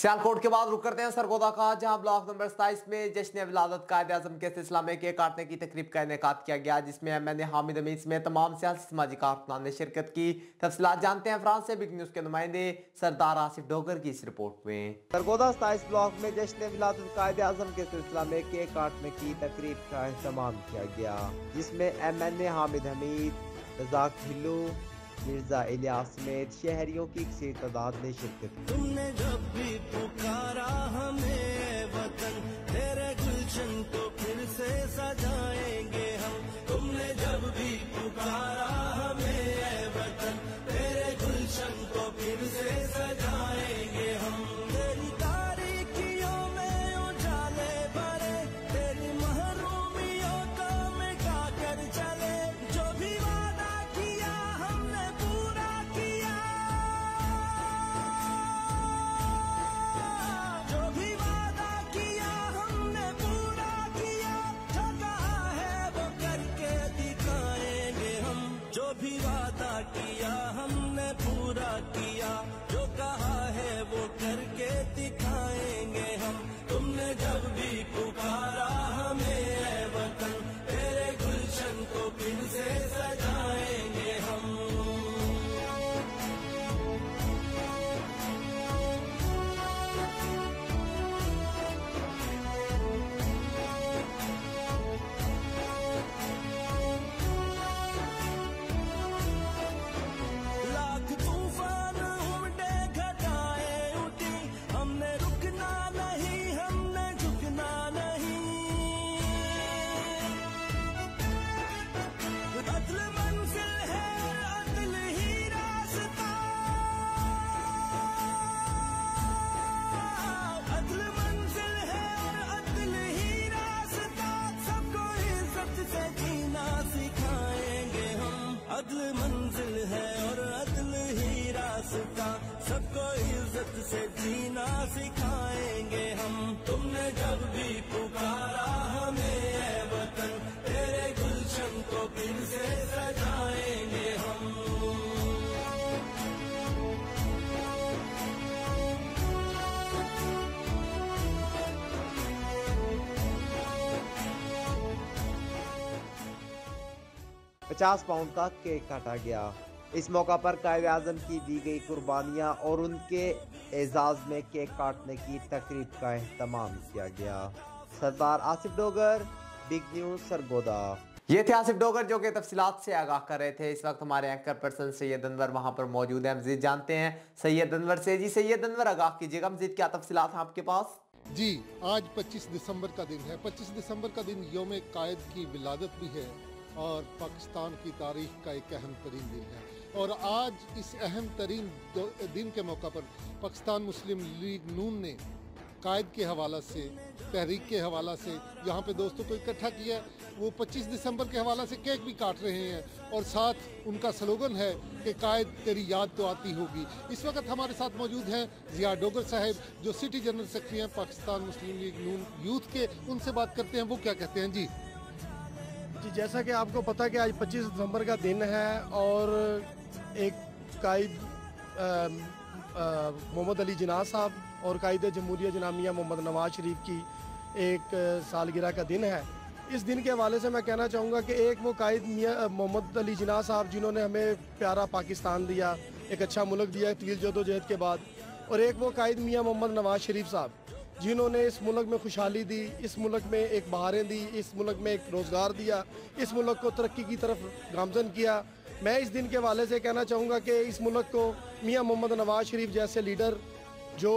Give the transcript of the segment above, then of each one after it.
सियालकोट के बाद रुक करते हैं सरगोदा का, जहां ब्लॉक नंबर 27 में जश्न विलादत कायद-ए-आज़म के सिलसिला में केक काटने की तकरीब का इनेकाद किया गया, जिसमें एमएनए हामिद हमीद समेत तमाम सियासी समाजी कारकुनान ने शिरकत की। तफसीलात जानते हैं फ्रांस से बिग न्यूज के नुमाइंदे सरदार आसिफ डोगर की इस रिपोर्ट में। सरगोदा 27 ब्लॉक में जश्न विलादत कायद-ए-आज़म के सिलसिला में केक काटने की तकरीब का एहतमाम किया गया, जिसमें एमएनए हामिद हमीद, रज़ाक हिल्लू, मिर्जा इलियास समेत शहरियों की कसीर तादाद ने शिरकत की। तुमने जब भी पुकारा हमें वतन, तेरे गुलशन को फिर से सजाएंगे हम। तुमने जब भी पुकारा हमें वतन, तेरे गुलशन को फिर से सजाएंगे हम। तेरी तारीकियों में उजाले भरे, तेरी महरूमियों को मिटा कर चले। जो भी वादा किया हमने पूरा किया, जो भी वादा किया हमने पूरा किया। जो कहा है वो करके दिखाएंगे हम। जो भी वादा किया हमने पूरा किया, जो कहा है वो करके दिखाएंगे हम। तुमने जब भी पुकारा हमें ऐ वतन, तेरे गुलशन को फिर से सजाएंगे हम। लाख तूफान उमड़े घटाएं उठी, हमने रुकना नहीं, हमने झुकना नहीं। अदल मंजिल है और अदल ही रास्ता, अदल मंजिल है और अदल ही रास्ता। सबको इज्जत से जीना सिखाएंगे हम। अदल मंजिल है और अदल ही रास्ता, सबको इज्जत से जीना सिखाएंगे हम। तुमने जब भी पुकारा हमें ऐ वतन, तेरे गुलशन को फिर से सजाएंगे हम। 50 पाउंड का केक काटा गया। इस मौका पर कायद-ए-आज़म की दी गई कुर्बानियाँ और उनके एजाज में केक काटने की तकरीब का एहतमाम किया गया। सरदार आसिफ डोगर, बिग न्यूज सरगोदा। ये थे आसिफ डोगर जो कि तफसीलात से आगाह कर रहे थे। इस वक्त हमारे एंकर पर्सन सैयद अनवर वहां पर मौजूद है, मजीद जानते हैं सैयद अनवर से। जी सैयद अनवर, आगाह कीजिएगा, मजीद क्या तफसीलात हैं आपके पास? जी, आज 25 दिसंबर का दिन है। 25 दिसंबर का दिन यौम कायद की विलादत भी है और पाकिस्तान की तारीख का एक अहम तरीन दिन है। और आज इस अहम तरीन दिन के मौका पर पाकिस्तान मुस्लिम लीग नून ने कायद के हवाला से, तहरीक के हवाला से यहाँ पे दोस्तों को इकट्ठा किया। वो 25 दिसंबर के हवाला से केक भी काट रहे हैं और साथ उनका स्लोगन है कि कायद तेरी याद तो आती होगी। इस वक्त हमारे साथ मौजूद हैं जिया डोगर साहब, जो सिटी जनरल सेक्रेटरी हैं पाकिस्तान मुस्लिम लीग नून यूथ के। उनसे बात करते हैं, वो क्या कहते हैं। जी जी, जैसा कि आपको पता कि आज 25 दिसंबर का दिन है और एक कायद मोहम्मद अली जिन्ना साहब और कायद जमहूरियत जनाब मियां मोहम्मद नवाज शरीफ की एक सालगिरह का दिन है। इस दिन के हवाले से मैं कहना चाहूँगा कि एक वो कायद मियां मोहम्मद अली जिन्ना साहब जिन्होंने हमें प्यारा पाकिस्तान दिया, एक अच्छा मुल्क दिया तवील जदोजहद के बाद, और एक वो कायद मियां मोहम्मद नवाज शरीफ साहब जिन्होंने इस मुल्क में खुशहाली दी, इस मुल्क में एक बहारें दी, इस मुल्क में एक रोज़गार दिया, इस मुल्क को तरक्की की तरफ गामजन किया। मैं इस दिन के हवाले से कहना चाहूँगा कि इस मुल्क को मियां मोहम्मद नवाज शरीफ जैसे लीडर जो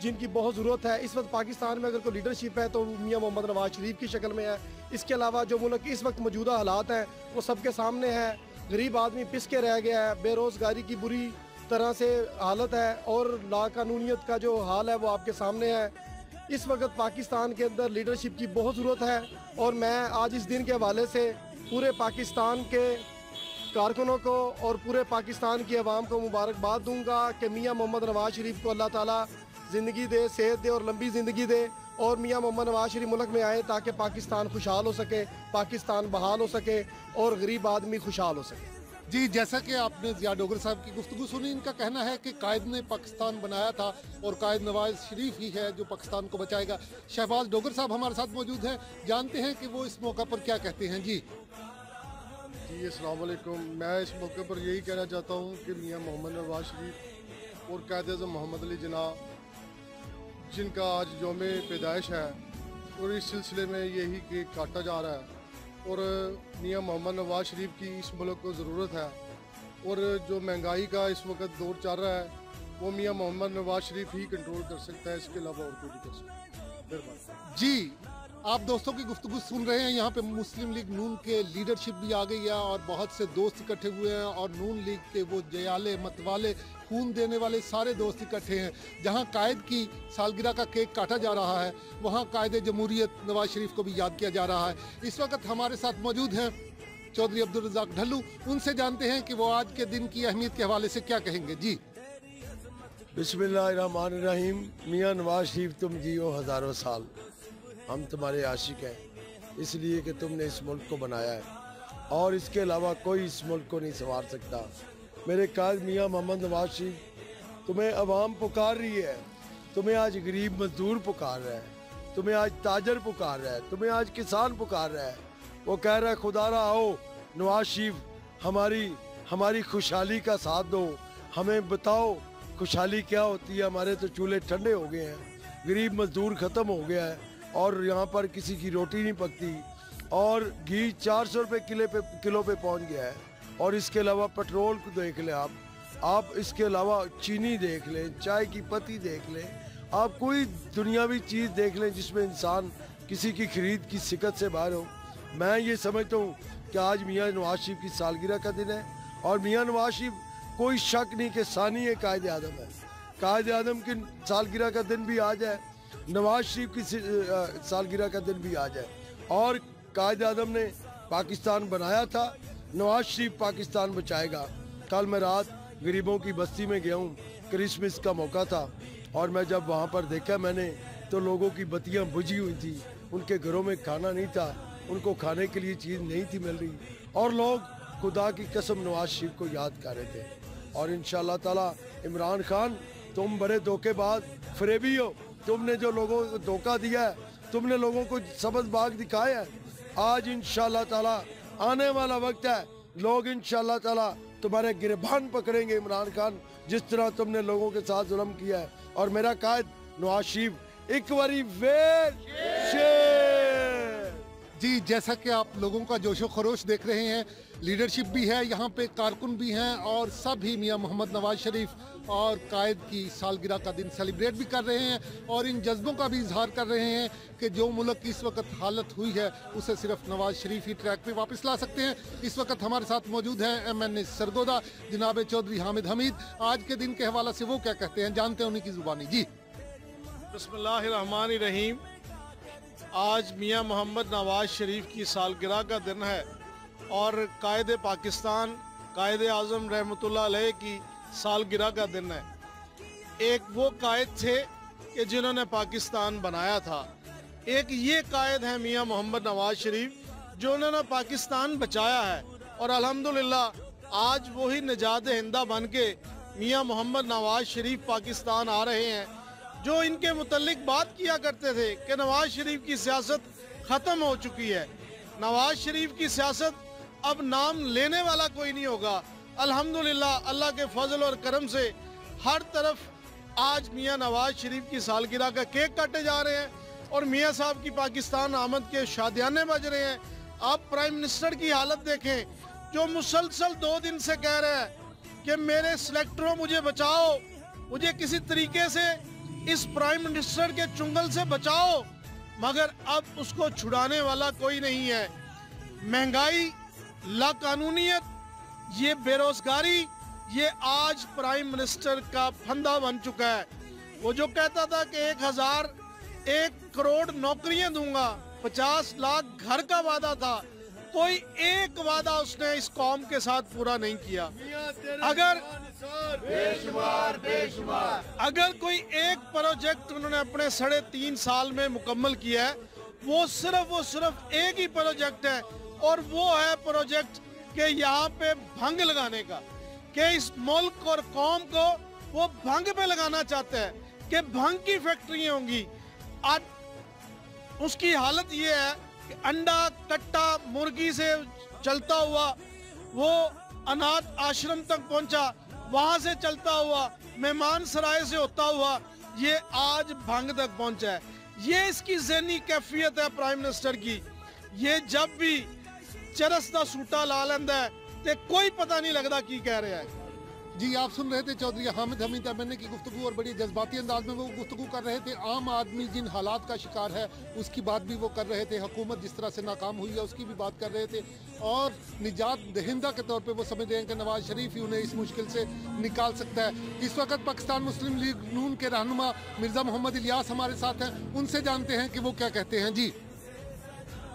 जिनकी बहुत ज़रूरत है इस वक्त पाकिस्तान में, अगर कोई लीडरशिप है तो मियां मोहम्मद नवाज शरीफ की शक्ल में है। इसके अलावा जो मुल्क की इस वक्त मौजूदा हालात हैं वो सबके सामने है। गरीब आदमी पिस के रह गया है, बेरोज़गारी की बुरी तरह से हालत है और लाकानूनियत का जो हाल है वो आपके सामने है। इस वक्त पाकिस्तान के अंदर लीडरशिप की बहुत ज़रूरत है और मैं आज इस दिन के हवाले से पूरे पाकिस्तान के कारकुनों को और पूरे पाकिस्तान की आवाम को मुबारकबाद दूंगा कि मियां मोहम्मद नवाज शरीफ को अल्लाह ताला ज़िंदगी दे, सेहत दे और लंबी ज़िंदगी दे, और मियां मोहम्मद नवाज शरीफ मुल्क में आए ताकि पाकिस्तान खुशहाल हो सके, पाकिस्तान बहाल हो सके और गरीब आदमी खुशहाल हो सके। जी, जैसा कि आपने ज़िया डोगर साहब की गुफ्तगू सुनी, इनका कहना है कि कायद ने पाकिस्तान बनाया था और कायद नवाज शरीफ ही है जो पाकिस्तान को बचाएगा। शहबाज डोगर साहब हमारे साथ मौजूद हैं, जानते हैं कि वो इस मौका पर क्या कहते हैं। जी अस्सलाम वालेकुम। मैं इस मौके पर यही कहना चाहता हूँ कि मियाँ मोहम्मद नवाज शरीफ और कायद-ए-आज़म मोहम्मद अली जिन्ना, जिनका आज यौम पैदाइश है और इस सिलसिले में यही केक काटा जा रहा है और मियाँ मोहम्मद नवाज शरीफ की इस मुल्क को ज़रूरत है और जो महंगाई का इस वक्त दौर चल रहा है वो मियाँ मोहम्मद नवाज शरीफ ही कंट्रोल कर सकता है, इसके अलावा और कोई नहीं कर सकता। जी, आप दोस्तों की गुफ्तगू सुन रहे हैं। यहाँ पे मुस्लिम लीग नून के लीडरशिप भी आ गई है और बहुत से दोस्त इकट्ठे हुए हैं और नून लीग के वो जयाले मतवाले खून देने वाले सारे दोस्त इकट्ठे हैं। जहाँ कायद की सालगिरह का केक काटा जा रहा है, वहाँ कायद जमहूरियत नवाज शरीफ को भी याद किया जा रहा है। इस वक्त हमारे साथ मौजूद हैं चौधरी अब्दुल रज़ाक ढल्लू, उनसे जानते हैं कि वो आज के दिन की अहमियत के हवाले से क्या कहेंगे। जी बिस्मिल्लाहिर्रहमानिर्रहीम। मियाँ नवाज शरीफ, तुम जियो हज़ारों साल। हम तुम्हारे आशिक हैं इसलिए कि तुमने इस मुल्क को बनाया है और इसके अलावा कोई इस मुल्क को नहीं संवार सकता। मेरे कायद मियाँ मोहम्मद नवाज शरीफ, तुम्हें अवाम पुकार रही है, तुम्हें आज गरीब मजदूर पुकार रहा है, तुम्हें आज ताजर पुकार रहा है, तुम्हें आज किसान पुकार रहा है। वो कह रहा है खुदारा आओ नवाज शरीफ हमारी खुशहाली का साथ दो, हमें बताओ खुशहाली क्या होती है। हमारे तो चूल्हे ठंडे हो गए हैं, गरीब मजदूर ख़त्म हो गया है और यहाँ पर किसी की रोटी नहीं पकती और घी 400 रुपये किलो पे पहुँच गया है। और इसके अलावा पेट्रोल को देख लें आप इसके अलावा चीनी देख लें, चाय की पत्ती देख लें, आप कोई दुनियावी चीज़ देख लें जिसमें इंसान किसी की खरीद की सिकत से बाहर हो। मैं ये समझता हूँ कि आज मियाँ नवाज शरीफ की सालगिरह का दिन है और मियाँ नवाज शरीफ कोई शक नहीं कि सानी है कायद आज़म है। कायद आज़म की सालगिरह का दिन भी आ जाए, नवाज शरीफ की सालगिरह का दिन भी आ जाए और कायद आज़म ने पाकिस्तान बनाया था, नवाज शरीफ पाकिस्तान बचाएगा। कल मैं रात गरीबों की बस्ती में गया हूँ, क्रिसमस का मौका था और मैं जब वहाँ पर देखा मैंने तो लोगों की बत्तियाँ बुझी हुई थी, उनके घरों में खाना नहीं था, उनको खाने के लिए चीज़ नहीं थी मिल रही और लोग खुदा की कसम नवाज शरीफ को याद कर रहे थे। और इंशाअल्लाह ताला इमरान खान, तुम बड़े धोखेबाज फरेबी हो, तुमने जो लोगों को धोखा दिया है, तुमने लोगों को सबज बाग दिखाया है। आज इंशाअल्लाह ताला आने वाला वक्त है, लोग इंशाअल्लाह ताला तुम्हारे गिरबान पकड़ेंगे इमरान खान, जिस तरह तुमने लोगों के साथ जुल्म किया है। और मेरा कायद नवाज शरीफ एक बारी वेर शेर। जी, जैसा कि आप लोगों का जोशो खरोश देख रहे हैं, लीडरशिप भी है यहाँ पे, कारकुन भी हैं और सब ही मियाँ मोहम्मद नवाज शरीफ और कायद की सालगिरह का दिन सेलिब्रेट भी कर रहे हैं और इन जज्बों का भी इजहार कर रहे हैं कि जो मुल्क की इस वक्त हालत हुई है उसे सिर्फ नवाज शरीफ ही ट्रैक पे वापस ला सकते हैं। इस वक्त हमारे साथ मौजूद हैं MNA सरगोदा जनाब चौधरी हामिद हमीद। आज के दिन के हवाले से वो क्या कहते हैं, जानते हैं उन्हीं की जुबानी। जी बिस्मिल्लाहिर्रहमानिर्रहीम। आज मियाँ मोहम्मद नवाज शरीफ की सालगिरह का दिन है और कायद पाकिस्तान कायद आज़म रहमतुल्लाह अलैह की सालगिरह का दिन है। एक वो कायद थे कि जिन्होंने पाकिस्तान बनाया था, एक ये कायद है मियाँ मोहम्मद नवाज शरीफ जो उन्होंने पाकिस्तान बचाया है और अल्हम्दुलिल्लाह आज वही निजात हिंदा बन के मियाँ मोहम्मद नवाज शरीफ पाकिस्तान आ रहे हैं। जो इनके मुतल्लिक बात किया करते थे कि नवाज शरीफ की सियासत ख़त्म हो चुकी है, नवाज शरीफ की सियासत अब नाम लेने वाला कोई नहीं होगा। अल्हम्दुलिल्लाह अल्लाह के फजल और करम से हर तरफ आज मियाँ नवाज शरीफ की सालगिरह का केक काटे जा रहे हैं और मियाँ साहब की पाकिस्तान आमद के शादियाने बज रहे हैं। आप प्राइम मिनिस्टर की हालत देखें जो मुसलसल 2 दिन से कह रहे हैं कि मेरे सिलेक्टरों मुझे बचाओ, मुझे किसी तरीके से इस प्राइम मिनिस्टर के चुंगल से बचाओ, मगर अब उसको छुड़ाने वाला कोई नहीं है। महंगाई, लाकानूनियत, ये बेरोजगारी, ये आज प्राइम मिनिस्टर का फंदा बन चुका है। वो जो कहता था कि 1 करोड़ नौकरियां दूंगा, 50 लाख घर का वादा था, कोई एक वादा उसने इस कौम के साथ पूरा नहीं किया। अगर कोई एक प्रोजेक्ट उन्होंने अपने 3.5 साल में मुकम्मल किया है, वो सिर्फ एक ही प्रोजेक्ट है और वो है प्रोजेक्ट कि यहाँ पे भंग लगाने का, कि इस मुल्क और कौम को वो भंग पे लगाना चाहते हैं कि भंग की फैक्ट्रियाँ होंगी। आज उसकी हालत ये है कि अंडा कट्टा मुर्गी से चलता हुआ वो अनाथ आश्रम तक पहुंचा, वहां से चलता हुआ मेहमान सराय से होता हुआ ये आज भंग तक पहुंचा है। ये इसकी ज़हनी कैफियत है प्राइम मिनिस्टर की। ये जब भी चरस दा सूटा ला लेंदा है ते कोई पता नहीं लगता की कह रहा है। जी, आप सुन रहे थे चौधरी हामिद हमीद एमएनए की गुफ्तगू और बड़ी जज्बाती अंदाज में वो गुफ्तगू कर रहे थे। आम आदमी जिन हालात का शिकार है उसकी बात भी वो कर रहे थे। हुकूमत जिस तरह से नाकाम हुई है उसकी भी बात कर रहे थे और निजात दहिंदा के तौर पे वो समझ रहे हैं कि नवाज शरीफ ही उन्हें इस मुश्किल से निकाल सकता है। इस वक्त पाकिस्तान मुस्लिम लीग नून के रहनुमा मिर्ज़ा मोहम्मद इलियास हमारे साथ हैं, उनसे जानते हैं कि वो क्या कहते हैं। जी,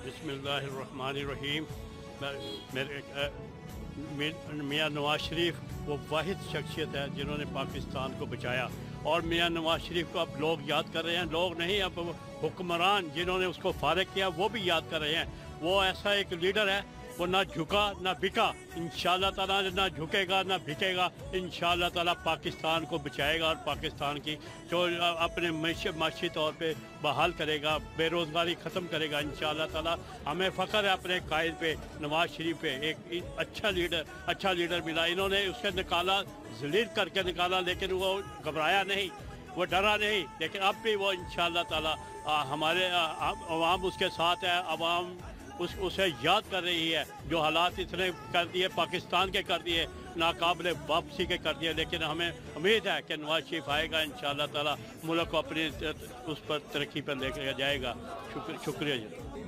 बिस्मिल्लाहिर्रहमानिर्रहीम। मियाँ नवाज शरीफ वो वाहिद शख्सियत है जिन्होंने पाकिस्तान को बचाया और मियाँ नवाज शरीफ को अब लोग याद कर रहे हैं। लोग नहीं, अब हुक्मरान जिन्होंने उसको फारिग किया वो भी याद कर रहे हैं। वो ऐसा एक लीडर है, वो ना झुका ना बिका। इंशाअल्लाह ताला ना झुकेगा ना बिकेगा। इंशाअल्लाह ताला पाकिस्तान को बचाएगा और पाकिस्तान की जो अपने माशी तौर पे बहाल करेगा, बेरोज़गारी ख़त्म करेगा। इंशाअल्लाह ताला हमें फ़ख्र है अपने कायद पे, नवाज शरीफ पे। एक अच्छा लीडर मिला। इन्होंने उसके निकाला, ज़लील करके निकाला, लेकिन वो घबराया नहीं, वो डरा नहीं। लेकिन अब भी वो इंशाअल्लाह ताला हमारे अवाम उसके साथ है। अवाम उसे याद कर रही है। जो हालात इसने कर दिए, पाकिस्तान के कर दिए, नाकाबिले वापसी के कर दिए। लेकिन हमें उम्मीद है कि नवाज शरीफ आएगा, इंशाअल्लाह ताला मुल्क को अपनी उस पर तरक्की पर लेकर जाएगा। शुक्रिया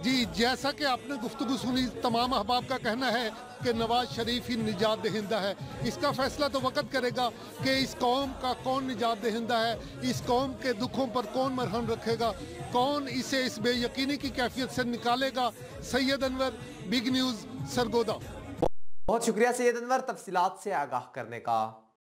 जी, जैसा कि आपने गुफ्तगू सुनी, तमाम अहबाब का कहना है कि नवाज शरीफ ही निजात दहिंदा है। इसका फैसला तो वक्त करेगा कि इस कौम का कौन निजात दहिंदा है, इस कौम के दुखों पर कौन मरहम रखेगा, कौन इसे इस बेयकीनी की कैफियत से निकालेगा। Syed Anwar, big news, Sargodha. बहुत शुक्रिया सैयद अनवर तफसीलात से आगाह करने का।